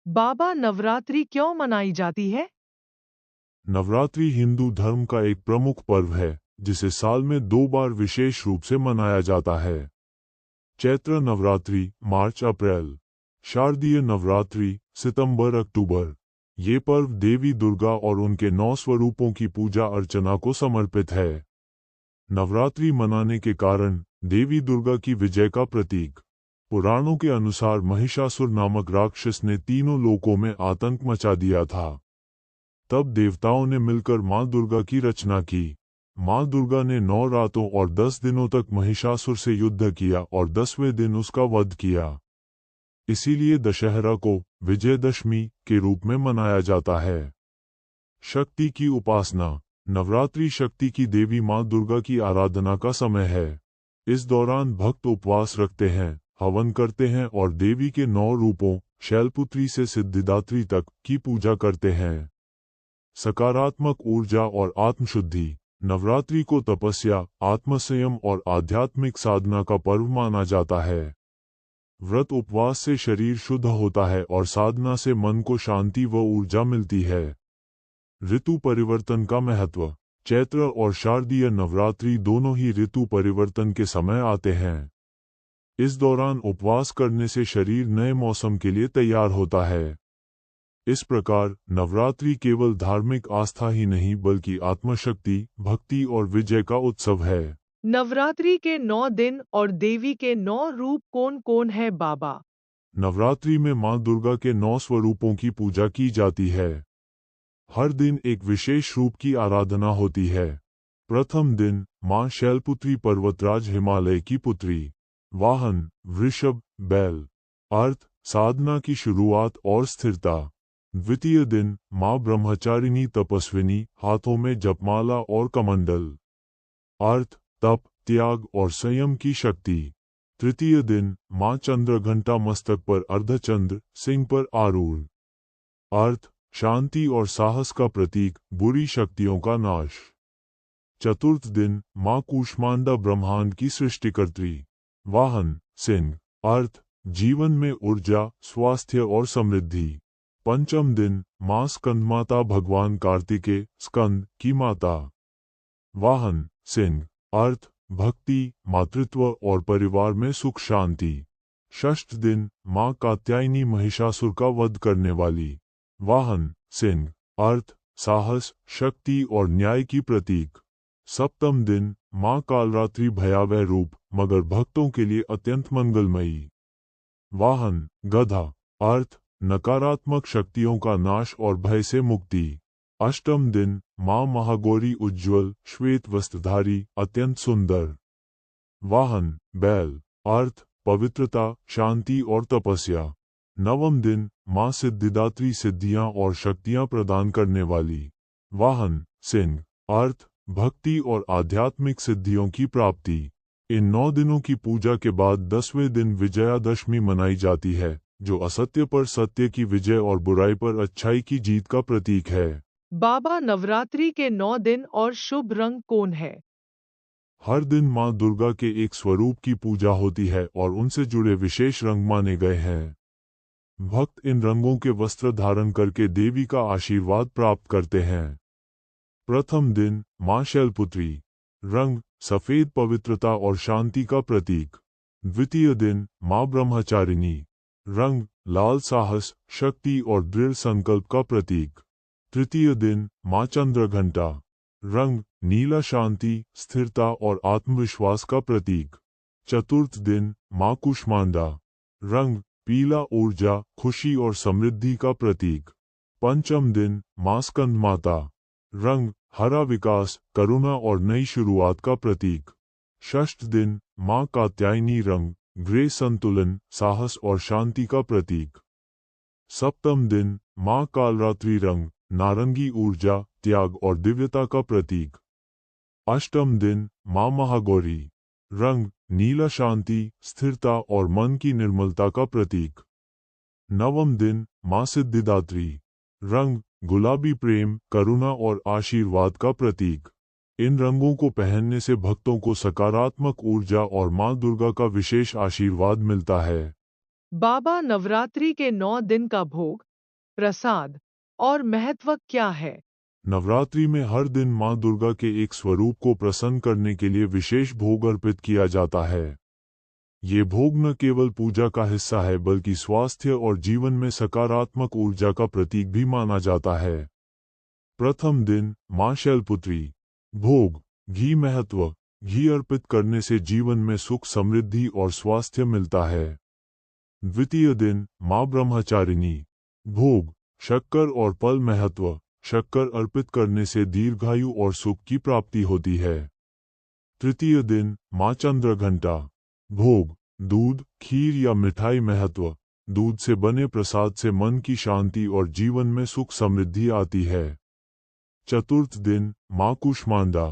बाबा, नवरात्रि क्यों मनाई जाती है? नवरात्रि हिंदू धर्म का एक प्रमुख पर्व है जिसे साल में 2 बार विशेष रूप से मनाया जाता है। चैत्र नवरात्रि मार्च अप्रैल, शारदीय नवरात्रि सितंबर अक्टूबर। ये पर्व देवी दुर्गा और उनके 9 स्वरूपों की पूजा अर्चना को समर्पित है। नवरात्रि मनाने के कारण देवी दुर्गा की विजय का प्रतीक। पुराणों के अनुसार महिषासुर नामक राक्षस ने तीनों लोकों में आतंक मचा दिया था। तब देवताओं ने मिलकर मां दुर्गा की रचना की। मां दुर्गा ने 9 रातों और 10 दिनों तक महिषासुर से युद्ध किया और 10वें दिन उसका वध किया। इसीलिए दशहरा को विजयदशमी के रूप में मनाया जाता है। शक्ति की उपासना। नवरात्रि शक्ति की देवी मां दुर्गा की आराधना का समय है। इस दौरान भक्त उपवास रखते हैं, हवन करते हैं और देवी के 9 रूपों शैलपुत्री से सिद्धिदात्री तक की पूजा करते हैं। सकारात्मक ऊर्जा और आत्मशुद्धि। नवरात्रि को तपस्या, आत्मसंयम और आध्यात्मिक साधना का पर्व माना जाता है। व्रत उपवास से शरीर शुद्ध होता है और साधना से मन को शांति व ऊर्जा मिलती है। ऋतु परिवर्तन का महत्व। चैत्र और शारदीय नवरात्रि दोनों ही ऋतु परिवर्तन के समय आते हैं। इस दौरान उपवास करने से शरीर नए मौसम के लिए तैयार होता है। इस प्रकार नवरात्रि केवल धार्मिक आस्था ही नहीं बल्कि आत्मशक्ति, भक्ति और विजय का उत्सव है। नवरात्रि के 9 दिन और देवी के 9 रूप कौन कौन है बाबा? नवरात्रि में मां दुर्गा के 9 स्वरूपों की पूजा की जाती है। हर दिन एक विशेष रूप की आराधना होती है। प्रथम दिन मां शैलपुत्री पर्वतराज हिमालय की पुत्री। वाहन वृषभ बैल। अर्थ साधना की शुरुआत और स्थिरता। द्वितीय दिन मां ब्रह्मचारिणी तपस्विनी, हाथों में जपमाला और कमंडल। अर्थ तप, त्याग और संयम की शक्ति। तृतीय दिन मां चंद्रघंटा, मस्तक पर अर्धचंद्र, सिंह पर आरूढ़। अर्थ शांति और साहस का प्रतीक, बुरी शक्तियों का नाश। चतुर्थ दिन मां कूष्मांडा, ब्रह्मांड की सृष्टिकर्त्री। वाहन सिंह। अर्थ जीवन में ऊर्जा, स्वास्थ्य और समृद्धि। पंचम दिन मां स्कंदमाता, भगवान कार्तिकेय स्कंद की माता। वाहन सिंह। अर्थ भक्ति, मातृत्व और परिवार में सुख शांति। षष्ठ दिन मां कात्यायनी, महिषासुर का वध करने वाली। वाहन सिंह। अर्थ साहस, शक्ति और न्याय की प्रतीक। सप्तम दिन मां कालरात्रि, भयावह रूप मगर भक्तों के लिए अत्यंत मंगलमयी। वाहन गधा। अर्थ नकारात्मक शक्तियों का नाश और भय से मुक्ति। अष्टम दिन मां महागौरी, उज्ज्वल श्वेत वस्त्रधारी, अत्यंत सुंदर। वाहन बैल। अर्थ पवित्रता, शांति और तपस्या। नवम दिन मां सिद्धिदात्री, सिद्धियां और शक्तियां प्रदान करने वाली। वाहन सिंह। अर्थ भक्ति और आध्यात्मिक सिद्धियों की प्राप्ति। इन 9 दिनों की पूजा के बाद 10वें दिन विजयादशमी मनाई जाती है, जो असत्य पर सत्य की विजय और बुराई पर अच्छाई की जीत का प्रतीक है। बाबा, नवरात्रि के 9 दिन और शुभ रंग कौन है? हर दिन मां दुर्गा के एक स्वरूप की पूजा होती है और उनसे जुड़े विशेष रंग माने गए हैं। भक्त इन रंगों के वस्त्र धारण करके देवी का आशीर्वाद प्राप्त करते हैं। प्रथम दिन मां शैलपुत्री। रंग सफेद, पवित्रता और शांति का प्रतीक। द्वितीय दिन मां ब्रह्मचारिणी। रंग लाल, साहस, शक्ति और दृढ़ संकल्प का प्रतीक। तृतीय दिन मां चंद्रघंटा। रंग नीला, शांति, स्थिरता और आत्मविश्वास का प्रतीक। चतुर्थ दिन मां कूष्मांडा। रंग पीला, ऊर्जा, खुशी और समृद्धि का प्रतीक। पंचम दिन मां स्कंदमाता। रंग हरा, विकास, करुणा और नई शुरुआत का प्रतीक। षष्ठ दिन मां कात्यायनी। रंग ग्रे, संतुलन, साहस और शांति का प्रतीक। सप्तम दिन मां कालरात्रि। रंग नारंगी, ऊर्जा, त्याग और दिव्यता का प्रतीक। अष्टम दिन मां महागौरी। रंग नीला, शांति, स्थिरता और मन की निर्मलता का प्रतीक। नवम दिन मां सिद्धिदात्री। रंग गुलाबी, प्रेम, करुणा और आशीर्वाद का प्रतीक। इन रंगों को पहनने से भक्तों को सकारात्मक ऊर्जा और मां दुर्गा का विशेष आशीर्वाद मिलता है। बाबा, नवरात्रि के 9 दिन का भोग प्रसाद और महत्व क्या है? नवरात्रि में हर दिन माँ दुर्गा के एक स्वरूप को प्रसन्न करने के लिए विशेष भोग अर्पित किया जाता है। ये भोग न केवल पूजा का हिस्सा है बल्कि स्वास्थ्य और जीवन में सकारात्मक ऊर्जा का प्रतीक भी माना जाता है। प्रथम दिन माँ शैलपुत्री। भोग घी। महत्व घी अर्पित करने से जीवन में सुख, समृद्धि और स्वास्थ्य मिलता है। द्वितीय दिन माँ ब्रह्मचारिणी। भोग शक्कर और फल। महत्व शक्कर अर्पित करने से दीर्घायु और सुख की प्राप्ति होती है। तृतीय दिन माँ चंद्रघंटा। भोग दूध, खीर या मिठाई। महत्व दूध से बने प्रसाद से मन की शांति और जीवन में सुख समृद्धि आती है। चतुर्थ दिन माँ कुष्मांडा।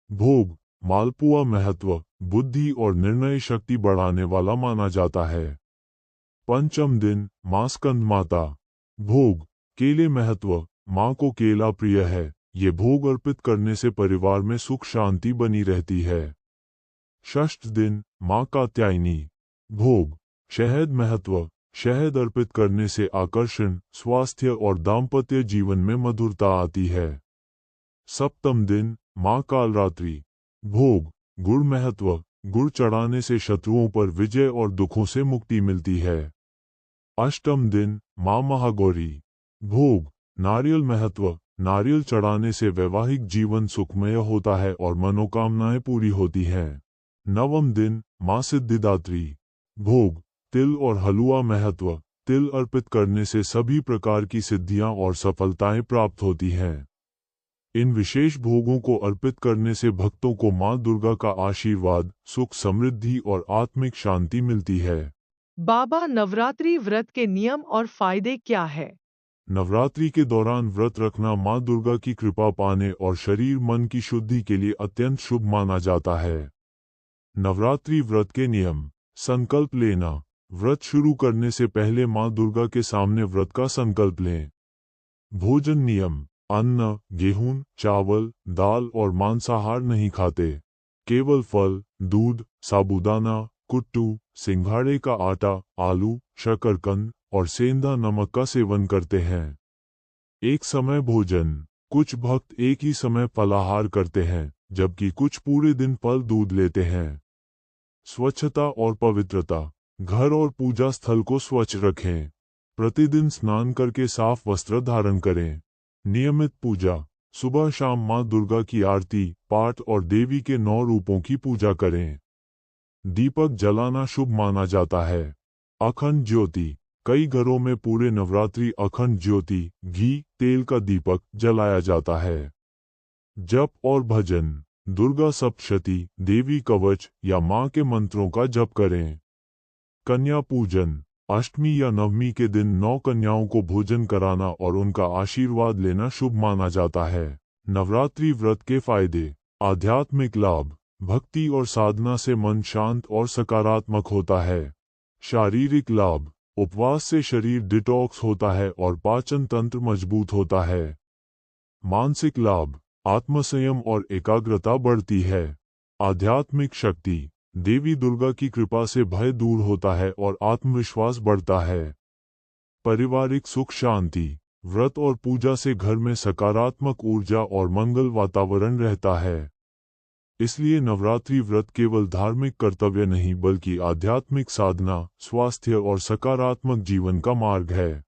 भोग मालपुआ। महत्व बुद्धि और निर्णय शक्ति बढ़ाने वाला माना जाता है। पंचम दिन माँ स्कंद माता। भोग केले। महत्व माँ को केला प्रिय है। ये भोग अर्पित करने से परिवार में सुख शांति बनी रहती है। षष्ठ दिन माँ कात्यायनी। भोग शहद। महत्व शहद अर्पित करने से आकर्षण, स्वास्थ्य और दाम्पत्य जीवन में मधुरता आती है। सप्तम दिन माँ कालरात्रि। भोग गुड़। महत्व गुड़ चढ़ाने से शत्रुओं पर विजय और दुखों से मुक्ति मिलती है। अष्टम दिन माँ महागौरी। भोग नारियल। महत्व नारियल चढ़ाने से वैवाहिक जीवन सुखमय होता है और मनोकामनाएं पूरी होती हैं। नवम दिन माँ सिद्धिदात्री। भोग तिल और हलवा। महत्व तिल अर्पित करने से सभी प्रकार की सिद्धियां और सफलताएं प्राप्त होती हैं। इन विशेष भोगों को अर्पित करने से भक्तों को माँ दुर्गा का आशीर्वाद, सुख, समृद्धि और आत्मिक शांति मिलती है। बाबा, नवरात्रि व्रत के नियम और फायदे क्या है? नवरात्रि के दौरान व्रत रखना माँ दुर्गा की कृपा पाने और शरीर मन की शुद्धि के लिए अत्यंत शुभ माना जाता है। नवरात्रि व्रत के नियम। संकल्प लेना। व्रत शुरू करने से पहले माँ दुर्गा के सामने व्रत का संकल्प लें। भोजन नियम। अन्न, गेहूं, चावल, दाल और मांसाहार नहीं खाते। केवल फल, दूध, साबूदाना, कुट्टू, सिंघाड़े का आटा, आलू, शकरकंद और सेंधा नमक का सेवन करते हैं। एक समय भोजन। कुछ भक्त एक ही समय फलाहार करते हैं, जबकि कुछ पूरे दिन फल दूध लेते हैं। स्वच्छता और पवित्रता। घर और पूजा स्थल को स्वच्छ रखें। प्रतिदिन स्नान करके साफ वस्त्र धारण करें। नियमित पूजा। सुबह शाम माँ दुर्गा की आरती, पाठ और देवी के 9 रूपों की पूजा करें। दीपक जलाना शुभ माना जाता है। अखंड ज्योति। कई घरों में पूरे नवरात्रि अखंड ज्योति, घी, तेल का दीपक जलाया जाता है। जप और भजन। दुर्गा सप्तशती, देवी कवच या माँ के मंत्रों का जप करें। कन्या पूजन। अष्टमी या नवमी के दिन 9 कन्याओं को भोजन कराना और उनका आशीर्वाद लेना शुभ माना जाता है। नवरात्रि व्रत के फायदे। आध्यात्मिक लाभ। भक्ति और साधना से मन शांत और सकारात्मक होता है। शारीरिक लाभ। उपवास से शरीर डिटॉक्स होता है और पाचन तंत्र मजबूत होता है। मानसिक लाभ। आत्मसंयम और एकाग्रता बढ़ती है। आध्यात्मिक शक्ति। देवी दुर्गा की कृपा से भय दूर होता है और आत्मविश्वास बढ़ता है। पारिवारिक सुख शांति। व्रत और पूजा से घर में सकारात्मक ऊर्जा और मंगल वातावरण रहता है। इसलिए नवरात्रि व्रत केवल धार्मिक कर्तव्य नहीं बल्कि आध्यात्मिक साधना, स्वास्थ्य और सकारात्मक जीवन का मार्ग है।